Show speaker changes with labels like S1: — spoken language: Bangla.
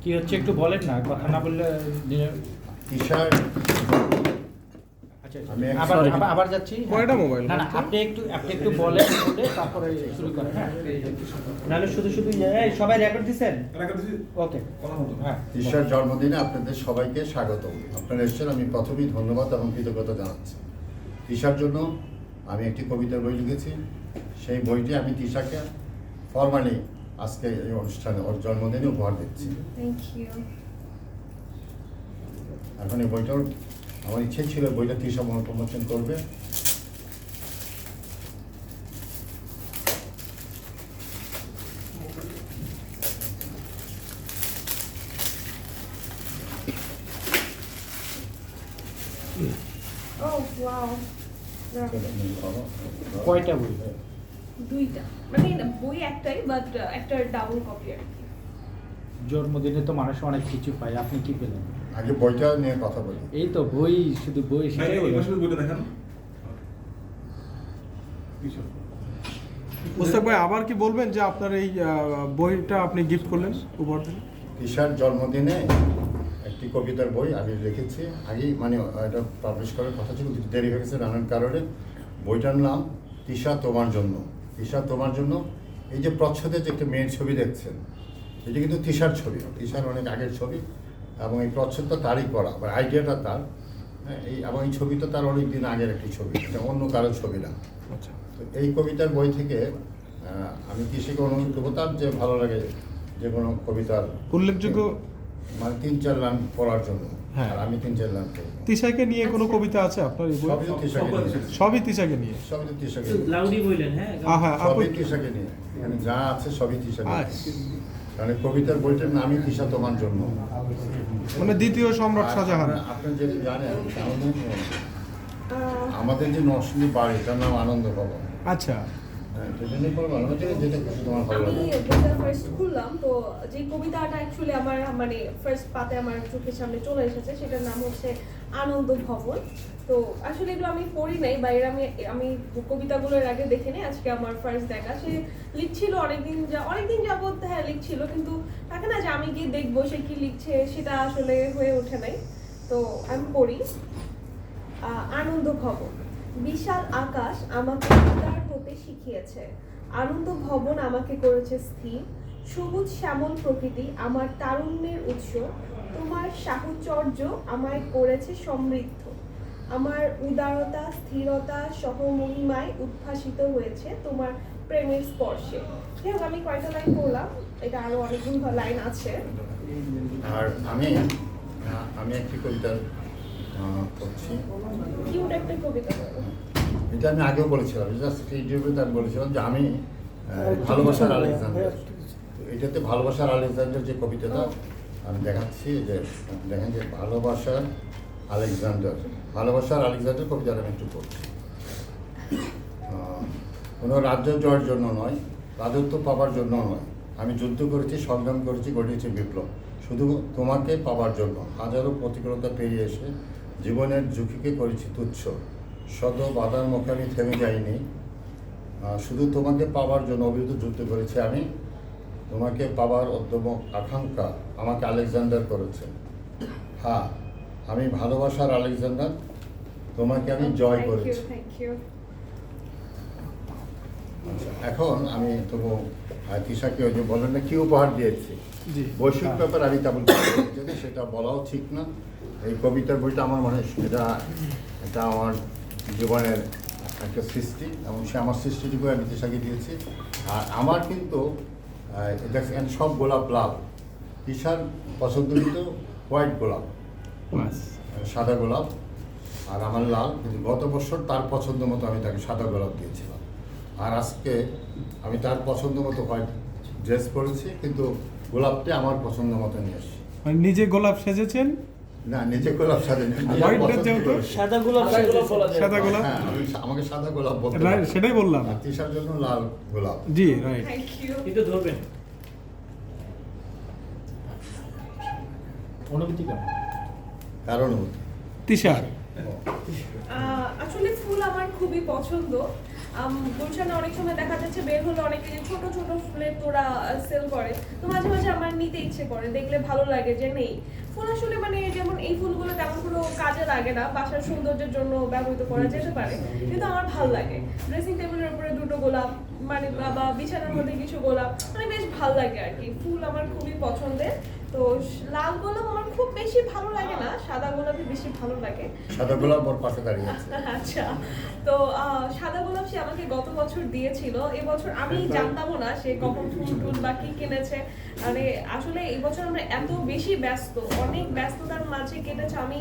S1: কি হচ্ছে একটু বলেন না, কথা না বললে
S2: তিশার
S1: আচ্ছা
S2: আমি
S1: আবার আবার আবার যাচ্ছি।
S3: কয়টা মোবাইল?
S1: না না, আপনি একটু বলেন, বলে তারপরে শুরু করেন। হ্যাঁ, নাহলে শুধু এই সবাই রেকর্ড দিছেন? ওকে, হ্যাঁ।
S2: তিশার জন্মদিনে আপনাদের সবাইকে স্বাগত। আপনারা এসেছেন, আমি প্রথমেই ধন্যবাদ এবং কৃতজ্ঞতা জানাচ্ছি। তিশার জন্য আমি একটি কবিতার বই লিখেছি। সেই বইটি আমি তিশাকে ফরমালি আজকে এই অনুষ্ঠানে ওর জন্মদিনে উপহার দিচ্ছি।
S4: Thank you.
S2: এখন এই বইটার আমার ইচ্ছে ছিল বইটা তিশা প্রমোশন করবে।
S4: Oh wow.
S1: কয়টা বই?
S4: দুইটা, মানে বই একটাই, বাট একটা ডাবল কপি আর কি।
S1: জন্মদিনে তো মানুষ অনেক কিছু পায়, আপনি কি পেলেন?
S2: আগে বইটা নিয়ে কথা বলি।
S1: এই তো বই, শুধু বই, সেটাই বলুন।
S3: মোস্তাক ভাই আবার কি বলবেন যে আপনার এই বইটা আপনি গিফট করলেন, উপহার দিলেন?
S2: তিশার জন্মদিনে একটি কবিতার বই আমি লিখেছি। আগেই মানে এটা পাবলিশ করার কথা ছিল, কিন্তু দেরি হয়ে গেছে নানান কারণে। বইটার নাম তিশা তোমার জন্য। তিশা তোমার জন্য। এই যে প্রচ্ছদে যে একটা মেয়ের ছবি দেখছেন, এটা কিন্তু তিশার ছবি, তিশার অনেক আগের ছবি, এবং এই প্রচ্ছদটা তারই করা, বা আইডিয়াটা তার। হ্যাঁ, এবং এই ছবিটা তার অনেক দিন আগের একটি ছবি, এটা অন্য কারোর ছবি না।
S3: আচ্ছা,
S2: তো এই কবিতার বই থেকে আমি কৃষিকে অনুরোধ করবো, তার যে ভালো লাগে যে কোনো কবিতার
S3: উল্লেখযোগ্য
S2: মানে 3-4 লাইন পড়ার জন্য।
S3: হ্যাঁ।
S2: আর আমি 3-4 লাইন পড়বো।
S3: তিশাকে নিয়ে কোনো কবিতা আছে আপনার এই বই?
S2: সবই তো তিশাকে নিয়ে।
S3: সবই তিশাকে নিয়ে।
S2: সবই তো তিশাকে নিয়ে।
S1: লাউডি বললেন, হ্যাঁ।
S3: হ্যাঁ,
S2: সবই তিশাকে নিয়ে। এখানে যা আছে সবই তিশাকে নিয়ে।
S3: আচ্ছা।
S2: মানে কবিতার বইটার নামই তিশা তোমার জন্য।
S3: মানে দ্বিতীয় সম্রাট শাহজাহান।
S2: আপনি যদি জানেন আমাদের যে নরসিংদী বাড়ি, তার নাম আনন্দ ভবন।
S3: আচ্ছা,
S2: হ্যাঁ, সেজন্যই পড়বো না, যেটা খুশি তোমার ভালো
S4: আমি
S2: লাগে।
S4: বইটা ফার্স্ট খুললাম, তো যে কবিতাটা অ্যাকচুয়ালি আমার মানে ফার্স্ট পাতে আমার চোখের সামনে চলে এসেছে, সেটার নাম হচ্ছে আনন্দ ভবন। তো আসলে এগুলো আমি পড়ি নাই, বা এর আমি কবিতাগুলোর আগে দেখে নিই, আজকে আমার ফার্স্ট দেখা। সে লিখছিল অনেকদিন যাবত, হ্যাঁ লিখছিল, কিন্তু থাকে না যে আমি গিয়ে দেখবো সে কি লিখছে, সেটা আসলে হয়ে ওঠে নাই। তো আমি পড়ি। আনন্দ ভবন। বিশাল আকাশ আমাকে উদার হতে শিখিয়েছে, আনন্দ ভবন আমাকে করেছে স্থির, সবুজ শ্যামল প্রকৃতি আমার তারুণ্যের উৎস, তোমার সাহচর্য আমায় করেছে সমৃদ্ধ, আমার উদারতা স্থিরতা সহমহিমায় উদ্ভাসিত হয়েছে তোমার প্রেমের স্পর্শে। যাই হোক, আমি কয়টা লাইন পড়লাম, এটা আরো অনেকগুলো লাইন আছে।
S2: আর আমি একটি কবিতা পড়ছি।
S4: কিউট একটা কবিতা।
S2: এটা আমি আগেও বলেছিলাম, জাস্ট ইন্টারভিউতে আমি বলেছিলাম যে আমি ভালোবাসার আলেকজান্ডার। এটাতে ভালোবাসার আলেকজান্ডার যে কবিতাটা আমি দেখাচ্ছি, যে দেখেন যে ভালোবাসার আলেকজান্ডার কবিতাটা আমি একটু পড়ছি। কোনো রাজ্য জয়ের জন্য নয়, রাজত্ব পাবার জন্য নয়, আমি যুদ্ধ করেছি, সংগ্রাম করেছি, ঘটিয়েছি বিপ্লব, শুধু তোমাকে পাবার জন্য। হাজারো প্রতিকূলতা পেরিয়ে এসে জীবনের ঝুঁকিকে করেছি তুচ্ছ, শত বাধার মুখে আমি থেমে যাইনি, শুধু তোমাকে পাওয়ার জন্য অবিরত যুদ্ধ করেছি আমি। তোমাকে পাওয়ার উদ্যম আকাঙ্ক্ষা আমাকে আলেকজান্ডার করেছে। হ্যাঁ, আমি ভালোবাসার আলেকজান্ডার, তোমাকে আমি জয় করেছি।
S4: Thank you.
S2: আচ্ছা, এখন আমি তবু তিশাকে ওই যে বলেন না কি উপহার দিয়েছি,
S3: জি।
S2: বৈশ্বিক ব্যাপার আমি তেমন যদি সেটা বলাও ঠিক না। এই কবিতার বইটা আমার মনে হয় এটা আমার জীবনের একটা সৃষ্টি, এবং সে আমার সৃষ্টিটুকু আমি তিশাকে দিয়েছি। আর আমার কিন্তু দেখেন সব গোলাপ লাল, তিশার পছন্দ কিন্তু হোয়াইট গোলাপ, সাদা গোলাপ, আর আমার লাল। কিন্তু গত বছর তার পছন্দ মতো আমি তাকে সাদা গোলাপ দিয়েছিলাম, আর আজকে আমি তার পছন্দ মতো হোয়াইট ড্রেস পরেছি, কিন্তু গোলাপটি আমার পছন্দ মতো নিয়ে এসেছি।
S3: মানে নিজে গোলাপ সেজেছেন?
S2: না, নিজে গোলাপ সাজেনি,
S3: হোয়াইট যেহেতু
S1: সাদা গোলাপ,
S3: সাদা গোলাপ,
S2: হ্যাঁ, আমাকে সাদা গোলাপ বলতে
S3: রাইট,
S2: হবে।
S3: সেটাই বললাম।
S2: আর তিশার জন্য লাল গোলাপ।
S3: জি, রাইট।
S4: Thank you.
S1: কিন্তু ধরবেন অনুভূতি কেমন?
S2: কারণ
S3: তিশার
S4: আসলে ফুল আমার খুবই পছন্দ। গুলশানে অনেক সময় দেখা যাচ্ছে বের হলে অনেকে যে ছোট ছোট ফুলের তোড়া সেল করে, তো মাঝে মাঝে আমার নিতে ইচ্ছে করে, দেখলে ভালো লাগে যে নেই ফুল আসলে মানে যেমন এই ফুলগুলো তেমন কোনো কাজে লাগে না, বাসার সৌন্দর্যের জন্য ব্যবহৃত করা যেতে পারে, কিন্তু আমার ভালো লাগে ড্রেসিং টেবিলের উপরে দুটো গোলাপ মানে বা বিছানার মধ্যে কিছু গোলাপ মানে বেশ ভালো লাগে আর কি। ফুল আমার খুবই পছন্দের। তো লাল গোলাপ আমার খুব বেশি ভালো লাগে না, সাদা গোলাপই বেশি ভালো লাগে।
S2: সাদা গোলাপ ওর পাশে দাঁড়িয়ে আছে।
S4: আচ্ছা, তো সাদা গোলাপ সে আমাকে গত বছর দিয়েছিল, এবছর আমি জানতামও না সে কখন ফুল টুল বা কি কিনেছে। মানে আসলে এই বছর আমরা এত বেশি ব্যস্ত, অনেক ব্যস্ততার মাঝে কেটেছে, আমি